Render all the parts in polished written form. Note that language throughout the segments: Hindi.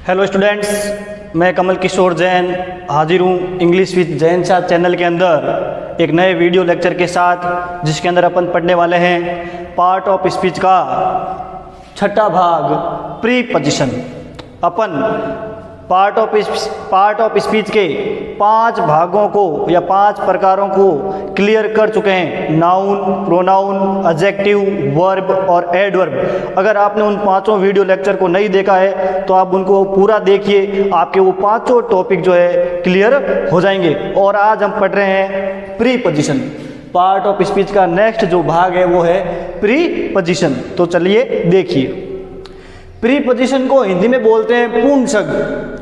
हेलो स्टूडेंट्स, मैं कमल किशोर जैन हाजिर हूँ English with Jain Shah channel के अंदर एक नए वीडियो लेक्चर के साथ, जिसके अंदर अपन पढ़ने वाले हैं पार्ट ऑफ स्पीच का छठा भाग preposition. Upon part of speech के 5 भागों को या 5 प्रकारों को क्लियर कर चुके हैं, नाउन, प्रोनाउन, एडजेक्टिव, वर्ब और एडवर्ब। अगर आपने उन 5 वीडियो लेक्चर को नहीं देखा है तो आप उनको पूरा देखिए, आपके वो 5 टॉपिक जो है क्लियर हो जाएंगे। और आज हम पढ़ रहे हैं प्रीपोजिशन। पार्ट ऑफ स्पीच का नेक्स्ट जो भाग है वो है प्रीपोजिशन। तो चलिए देखिए, प्रीपोजिशन को हिंदी में बोलते हैं पूर्ण सर्ग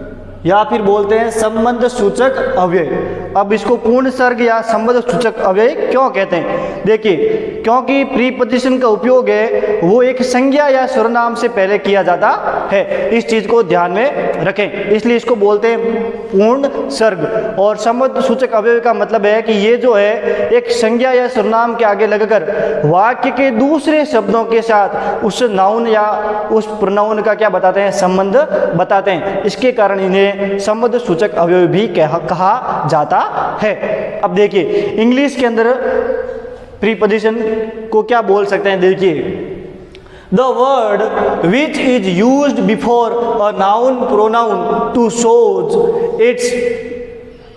या फिर बोलते हैं संबंध सूचक अव्यय। अब इसको पूर्ण सर्ग या संबंध सूचक अव्यय क्यों कहते हैं? देखिए, क्योंकि प्रीपोजिशन का उपयोग है वो एक संज्ञा या सर्वनाम से पहले किया जाता है। इस चीज को ध्यान में रखें, इसलिए इसको बोलते हैं पूर्ण सर्ग। और संबंध सूचक अव्यय का मतलब है कि ये जो है एक संज्ञा या सर्वनाम के आगे लगकर वाक्य के दूसरे शब्दों के साथ उस नाउन या उस प्रोनाउन का क्या बताते हैं, संबंध बताते हैं। इसके कारण इन्हें संबंध सूचक अवयव भी कहा जाता है। अब देखिए, इंग्लिश के अंदर प्रीपोजिशन को क्या बोल सकते हैं? देखिए, the word which is used before a noun pronoun to shows its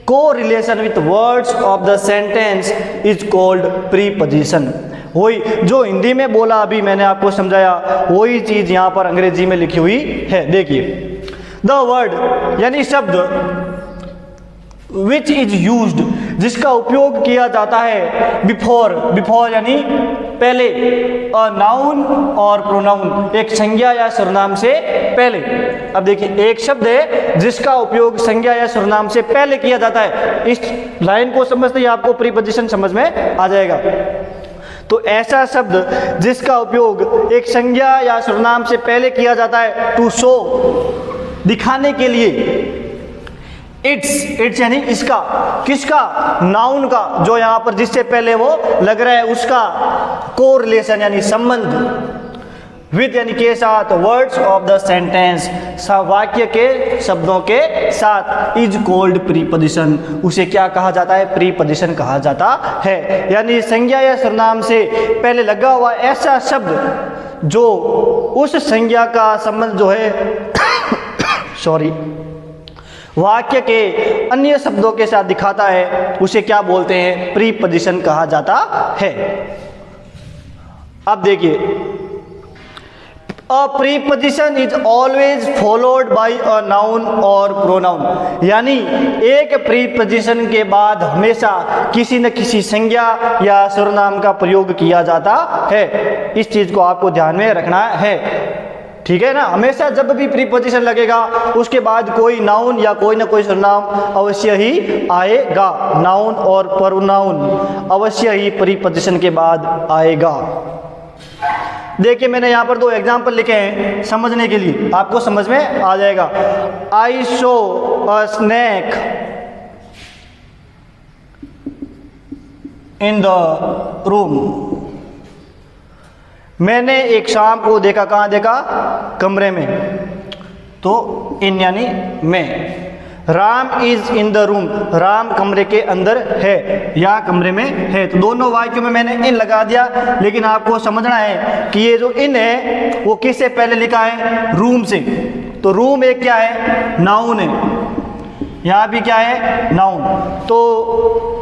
correlation with words of the sentence is called preposition. वही जो हिंदी में बोला अभी मैंने आपको समझाया, वही चीज यहां पर अंग्रेजी में लिखी हुई है। देखिए, द वर्ड यानी शब्द, विच इज यूज्ड जिसका उपयोग किया जाता है, बिफोर यानी पहले, अ नाउन और प्रोनाउन एक संज्ञा या सर्वनाम से पहले। अब देखिए, एक शब्द है जिसका उपयोग संज्ञा या सर्वनाम से पहले किया जाता है। इस लाइन को समझते ही आपको प्रीपोजिशन समझ में आ जाएगा। तो ऐसा शब्द जिसका उपयोग एक संज्ञा या सर्वनाम से पहले किया जाता है, टू शो दिखाने के लिए, इट्स यानी इसका, किसका? नाउन का, जो यहां पर जिससे पहले वो लग रहा है उसका, कोरिलेशन यानी संबंध, विद यानी के साथ, वर्ड्स ऑफ द सेंटेंस वाक्य के शब्दों के साथ, इज कॉल्ड प्रीपोजिशन उसे क्या कहा जाता है? प्रीपोजिशन कहा जाता है। यानी संज्ञा या सर्वनाम से पहले लगा हुआ ऐसा शब्द जो उस संज्ञा का संबंध जो है वाक्य के अन्य शब्दों के साथ दिखाता है, उसे क्या बोलते हैं? प्रीपोजिशन कहा जाता है। अब देखिए, अ preposition is always followed by a noun और प्रोनाउन। यानी एक प्रीपोजिशन के बाद हमेशा किसी न किसी संज्ञा या सर्वनाम का प्रयोग किया जाता है। इस चीज को आपको ध्यान में रखना है, ठीक है ना। हमेशा जब भी प्रीपोजिशन लगेगा उसके बाद कोई नाउन या कोई ना कोई सर्वनाम अवश्य ही आएगा। नाउन और प्रोनाउन अवश्य ही प्रीपोजिशन के बाद आएगा। देखिए, मैंने यहाँ पर 2 एग्जाम्पल लिखे हैं समझने के लिए, आपको समझ में आ जाएगा। I saw a snake in the room. मैंने एक सांप को देखा। कहाँ देखा? कमरे में। तो इन यानी में। Ram is in the room, Ram कमरे के अंदर है या कमरे में है। तो दोनों वाक्यों में मैंने इन लगा दिया, लेकिन आपको समझना है कि ये जो इन है वो किससे पहले लिखा है? रूम से। तो रूम एक क्या है? नाउन है। यहाँ भी क्या है? नाउन। तो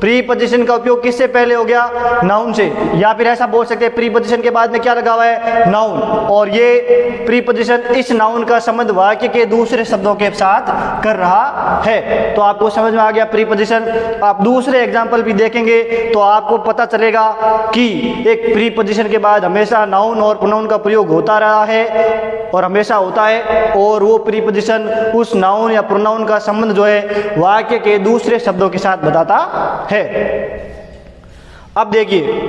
प्रीपोजिशन का उपयोग किससे पहले हो गया? नाउन से। या फिर ऐसा बोल सकते हैं प्रीपोजिशन के बाद में क्या लगा हुआ है? नाउन। और ये प्रीपोजिशन इस नाउन का संबंध वाक्य के दूसरे शब्दों के साथ कर रहा है। तो आपको समझ में आ गया प्रीपोजिशन। आप दूसरे एग्जाम्पल भी देखेंगे तो आपको पता चलेगा कि एक प्रीपोजिशन के बाद हमेशा नाउन और प्रोनाउन का प्रयोग होता रहा है और हमेशा होता है, और वो प्रीपोजिशन उस नाउन या प्रोनाउन का संबंध जो है वाक्य के दूसरे शब्दों के साथ बताता है। अब देखिए,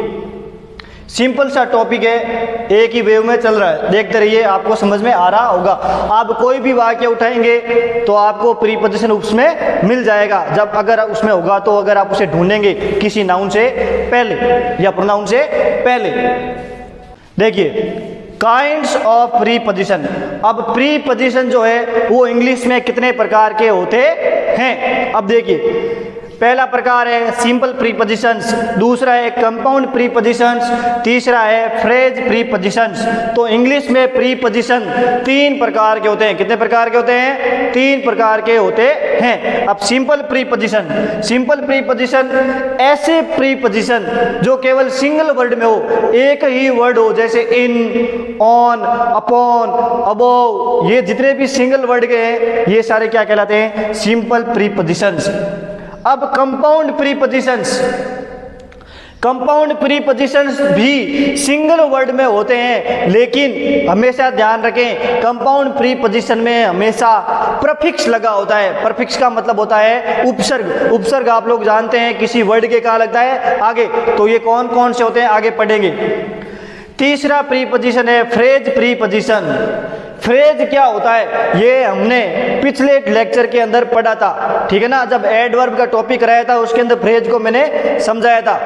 सिंपल सा टॉपिक है, एक ही वेव में चल रहा है, देखते रहिए, आपको समझ में आ रहा होगा। आप कोई भी वाक्य उठाएंगे तो आपको प्रीपोजिशन उसमें मिल जाएगा। जब अगर उसमें होगा तो अगर आप उसे ढूंढेंगे किसी नाउन से पहले या प्रोनाउन से पहले। देखिए, काइंड्स ऑफ प्रीपोजिशन। अब प्रीपोजिशन जो है वो इंग्लिश में कितने प्रकार के होते हैं? अब देखिए, पहला प्रकार है सिंपल प्रीपोजिशंस, दूसरा है कंपाउंड प्रीपोजिशंस, तीसरा है फ्रेज प्रीपोजिशंस। तो इंग्लिश में प्रीपोजिशन 3 प्रकार के होते हैं। कितने प्रकार के होते हैं? 3 प्रकार के होते हैं। अब सिंपल प्रीपोजिशन, सिंपल प्रीपोजिशन ऐसे प्रीपोजिशन जो केवल सिंगल वर्ड में हो, एक ही वर्ड हो, जैसे इन, ऑन, अपॉन, अबोव, ये जितने भी सिंगल वर्ड के हैं ये सारे क्या कहलाते हैं? Simple prepositions. अब कंपाउंड प्रीपोजिशंस, कंपाउंड प्रीपोजिशंस भी सिंगल वर्ड में होते हैं, लेकिन हमेशा ध्यान रखें कंपाउंड प्रीपोजिशन में हमेशा प्रफिक्स लगा होता है। प्रफिक्स का मतलब होता है उपसर्ग। उपसर्ग आप लोग जानते हैं किसी वर्ड के कहाँ लगता है? आगे। तो ये कौन कौन से होते हैं आगे पढ़ेंगे। तीसरा प्रीपोजिशन है फ्रेज प्रीपोजिशन। फ्रेज क्या होता है ये हमने पिछले लेक्चर के अंदर पढ़ा था, ठीक है ना, जब एडवर्ब का टॉपिक कराया था उसके अंदर फ्रेज को मैंने समझाया था,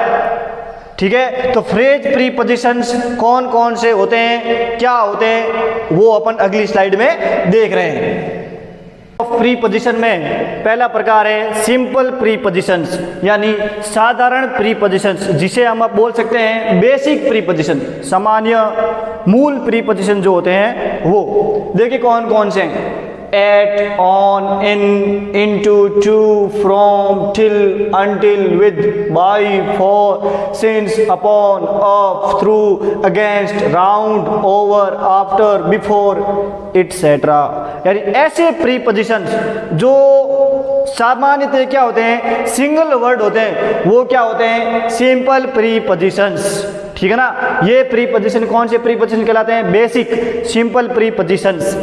ठीक है। तो फ्रेज प्रीपोजिशंस कौन कौन से होते हैं, क्या होते हैं, वो अपन अगली स्लाइड में देख रहे हैं। प्रीपोजिशन में पहला प्रकार है सिंपल प्रीपोजिशंस, यानी साधारण प्रीपोजिशंस, जिसे हम अब बोल सकते हैं बेसिक प्रीपोजिशन, सामान्य मूल प्रीपोजिशन जो होते हैं वो। देखिए कौन कौन से हैं। At, on, in, into, to, from, till, until, with, by, for, since, upon, of, through, against, round, over, after, before, etcetera. यानी ऐसे प्रीपोजिशंस जो सामान्यतः क्या होते हैं? सिंगल वर्ड होते हैं, वो क्या होते हैं? सिंपल प्रीपोजिशंस, ठीक है ना। ये प्रीपोजिशन कौन से प्रीपोजिशन कहलाते हैं? Basic simple prepositions.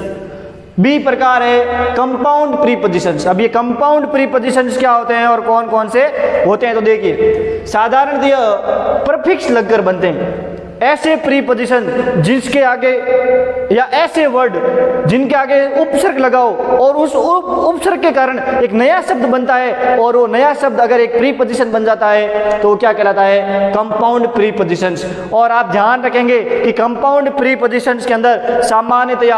बी प्रकार है कंपाउंड प्रीपोजिशंस। अब ये कंपाउंड प्रीपोजिशंस क्या होते हैं और कौन कौन से होते हैं? तो देखिए, साधारणतः प्रफिक्स लगकर बनते हैं ऐसे प्रीपोजिशन जिसके आगे, या ऐसे वर्ड जिनके आगे उपसर्ग लगाओ और उस उपसर्ग के कारण एक नया शब्द बनता है, और वो नया शब्द अगर एक प्रीपोजिशन बन जाता है तो क्या कहलाता है? Compound prepositions. और आप ध्यान रखेंगे कि कंपाउंड प्रीपोजिशंस के अंदर सामान्यतया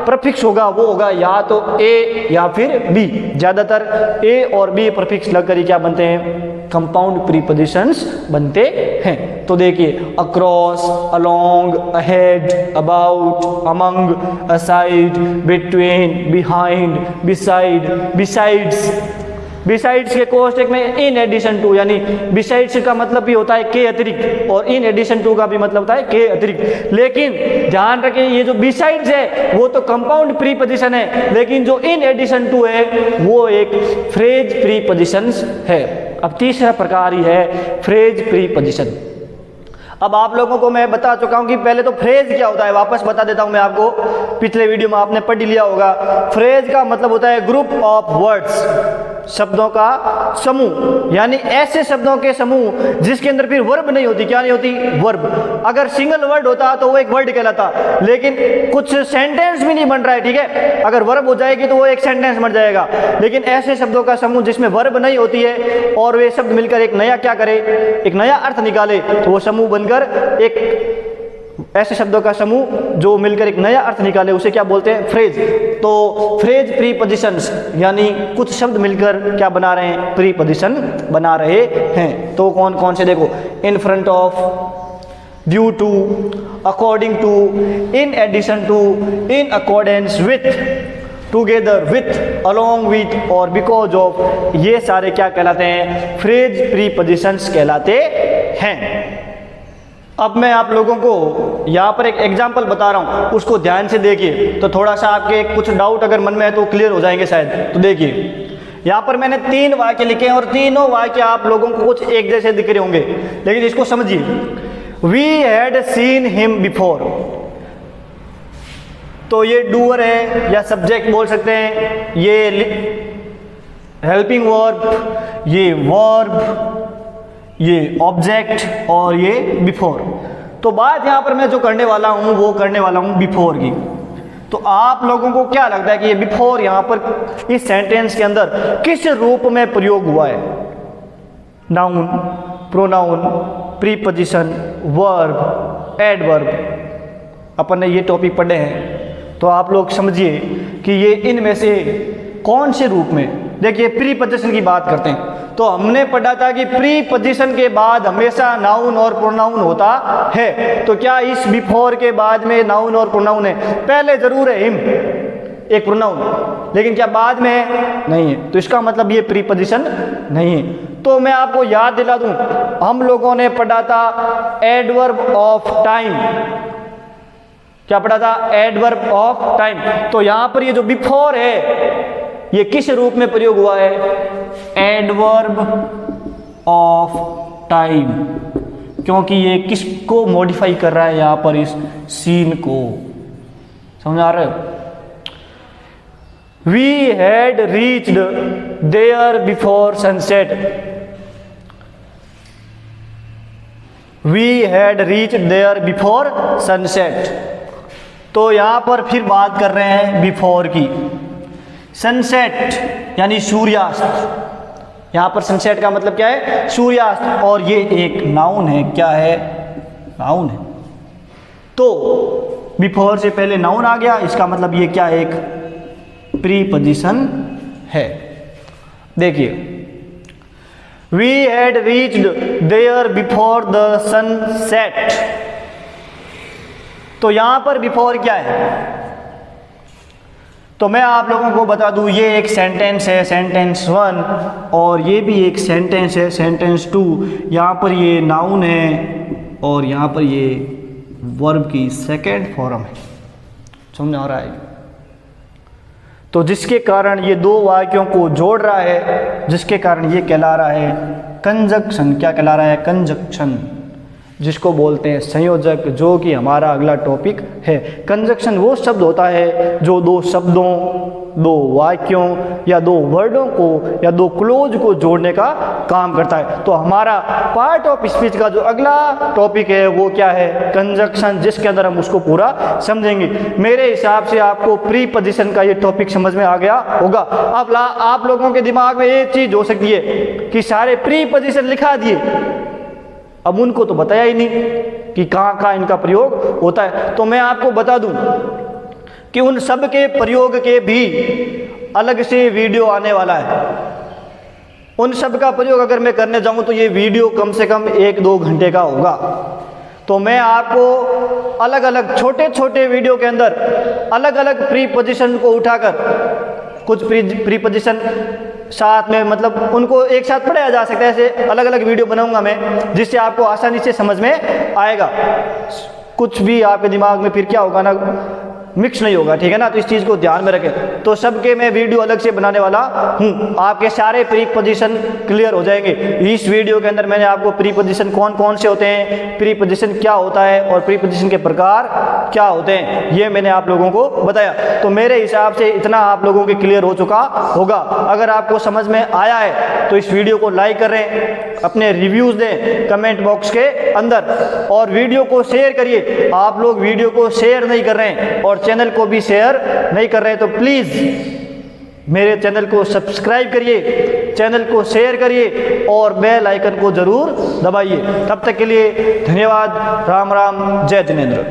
प्रफिक्स होगा, वो होगा या तो ए या फिर बी। ज्यादातर ए और बी प्रफिक्स लगकर ही क्या बनते हैं? कंपाउंड प्रीपोजिशंस बनते हैं। तो देखिए, across, along, ahead, about, among, aside, between, behind, beside, besides। Besides के कोष्टक में इन एडिशन टू, यानी बिसाइड्स का मतलब भी होता है के अतिरिक्त, और इन एडिशन टू का भी मतलब होता है के अतिरिक्त। लेकिन ध्यान रखें, ये जो बिसाइड्स है वो तो कंपाउंड प्रीपोजिशन है, लेकिन जो इन एडिशन टू है वो एक फ्रेज प्रीपोजिशन है। अब तीसरा प्रकार ही है फ्रेज प्रीपोजिशन। अब आप लोगों को मैं बता चुका हूं कि पहले तो फ्रेज क्या होता है, वापस बता देता हूं मैं आपको, पिछले वीडियो में आपने पढ़ लिया होगा। फ्रेज का मतलब होता है ग्रुप ऑफ वर्ड्स, शब्दों का समूह, यानी ऐसे शब्दों के समूह जिसके अंदर फिर वर्ब नहीं होती। क्या नहीं होती? वर्ब। अगर सिंगल वर्ड होता तो वो एक वर्ड कहलाता, लेकिन कुछ सेंटेंस भी नहीं बन रहा है, ठीक है। अगर वर्ब हो जाएगी तो वो एक सेंटेंस बन जाएगा, लेकिन ऐसे शब्दों का समूह जिसमें वर्ब नहीं होती है और वे शब्द मिलकर एक नया क्या करे? एक नया अर्थ निकाले, तो वो समूह बनकर एक ऐसे शब्दों का समूह जो मिलकर एक नया अर्थ निकाले उसे क्या बोलते हैं? फ्रेज। तो फ्रेज प्रीपोजिशंस, यानी कुछ शब्द मिलकर क्या बना रहे हैं? प्रीपोजिशन बना रहे हैं। तो कौन कौन से देखो, in front of, due to, according to, in addition to, in accordance with, together with, along with और बिकॉज ऑफ, ये सारे क्या कहलाते हैं? फ्रेज प्रीपोजिशंस कहलाते हैं। अब मैं आप लोगों को यहाँ पर एक एग्जाम्पल बता रहा हूँ, उसको ध्यान से देखिए, तो थोड़ा सा आपके कुछ डाउट अगर मन में है तो क्लियर हो जाएंगे शायद। तो देखिए, यहाँ पर मैंने 3 वाक्य लिखे हैं और तीनों वाक्य आप लोगों को कुछ एक जैसे दिख रहे होंगे, लेकिन इसको समझिए। We had seen him before, तो ये डूअर है या सब्जेक्ट बोल सकते हैं, ये हेल्पिंग वर्ब, ये वर्ब, ये ऑब्जेक्ट और ये बिफोर। तो बात यहाँ पर मैं जो करने वाला हूँ वो करने वाला हूँ बिफोर की। तो आप लोगों को क्या लगता है कि ये बिफोर यहाँ पर इस सेंटेंस के अंदर किस रूप में प्रयोग हुआ है? Noun, pronoun, preposition, verb, adverb, अपन ने ये टॉपिक पढ़े हैं, तो आप लोग समझिए कि ये इनमें से कौन से रूप में, देखिए प्रीपोजिशन की बात करते हैं तो हमने पढ़ा था कि प्रीपोजिशन के बाद हमेशा नाउन और प्रोनाउन होता है। तो क्या इस बिफोर के बाद में नाउन और प्रोनाउन है? पहले जरूर है हिम, एक प्रोनाउन, लेकिन क्या बाद में है? नहीं है। तो इसका मतलब ये प्रीपोजिशन नहीं है। तो मैं आपको याद दिला दूं, हम लोगों ने पढ़ा था एडवर्ब ऑफ टाइम। क्या पढ़ा था? Adverb of time. तो यहां पर ये जो बिफोर है ये किस रूप में प्रयोग हुआ है? एडवर्ब ऑफ टाइम, क्योंकि ये किसको मॉडिफाई कर रहा है यहां पर? इस सीन को। समझ आ रहे हो? We had reached there before sunset. We had reached there before sunset. तो यहां पर फिर बात कर रहे हैं बिफोर की। सनसेट यानी सूर्यास्त। यहां पर सनसेट का मतलब क्या है? सूर्यास्त। और ये एक नाउन है। क्या है? नाउन है। तो बिफोर से पहले नाउन आ गया, इसका मतलब ये क्या? एक प्रीपोजिशन है। देखिए, we had reached there before the sunset. तो यहां पर बिफोर क्या है? तो मैं आप लोगों को बता दूं, ये एक सेंटेंस है, सेंटेंस 1, और ये भी एक सेंटेंस है, सेंटेंस 2। यहाँ पर ये नाउन है और यहाँ पर ये वर्ब की सेकेंड फॉर्म है। समझ आ रहा है? तो जिसके कारण ये दो वाक्यों को जोड़ रहा है, जिसके कारण ये कहला रहा है कंजक्शन। क्या कहला रहा है? कंजक्शन, जिसको बोलते हैं संयोजक, जो कि हमारा अगला टॉपिक है। कंजक्शन वो शब्द होता है जो दो शब्दों, दो वाक्यों या दो वर्डों को या दो क्लोज को जोड़ने का काम करता है। तो हमारा पार्ट ऑफ स्पीच का जो अगला टॉपिक है वो क्या है? कंजक्शन, जिसके अंदर हम उसको पूरा समझेंगे। मेरे हिसाब से आपको प्रीपोजिशन का ये टॉपिक समझ में आ गया होगा। अब आप लोगों के दिमाग में ये चीज हो सकती है कि सारे प्रीपोजिशन लिखा दिए, अब उनको तो बताया ही नहीं कि कहाँ कहाँ इनका प्रयोग होता है। तो मैं आपको बता दूं कि उन सब के प्रयोग के भी अलग से वीडियो आने वाला है। उन सब का प्रयोग अगर मैं करने जाऊं तो ये वीडियो कम से कम 1-2 घंटे का होगा। तो मैं आपको अलग अलग छोटे छोटे वीडियो के अंदर अलग अलग प्रीपोजिशन को उठाकर, कुछ प्रीपोजिशन साथ में, मतलब उनको एक साथ पढ़ाया जा सकता है, ऐसे अलग अलग वीडियो बनाऊंगा मैं, जिससे आपको आसानी से समझ में आएगा। कुछ भी आपके दिमाग में फिर क्या होगा ना, मिक्स नहीं होगा, ठीक है ना। तो इस चीज़ को ध्यान में रखें। तो सबके मैं वीडियो अलग से बनाने वाला हूँ, आपके सारे प्रीपोजिशन क्लियर हो जाएंगे। इस वीडियो के अंदर मैंने आपको प्रीपोजिशन कौन कौन से होते हैं, प्रीपोजिशन क्या होता है और प्रीपोजिशन के प्रकार क्या होते हैं, ये मैंने आप लोगों को बताया। तो मेरे हिसाब से इतना आप लोगों के क्लियर हो चुका होगा। अगर आपको समझ में आया है तो इस वीडियो को लाइक करें, अपने रिव्यूज़ दें कमेंट बॉक्स के अंदर, और वीडियो को शेयर करिए। आप लोग वीडियो को शेयर नहीं कर रहे हैं और चैनल को भी शेयर नहीं कर रहे हैं, तो प्लीज़ मेरे चैनल को सब्सक्राइब करिए, चैनल को शेयर करिए और बेल आइकन को ज़रूर दबाइए। तब तक के लिए धन्यवाद। राम राम, जय जिनेंद्र।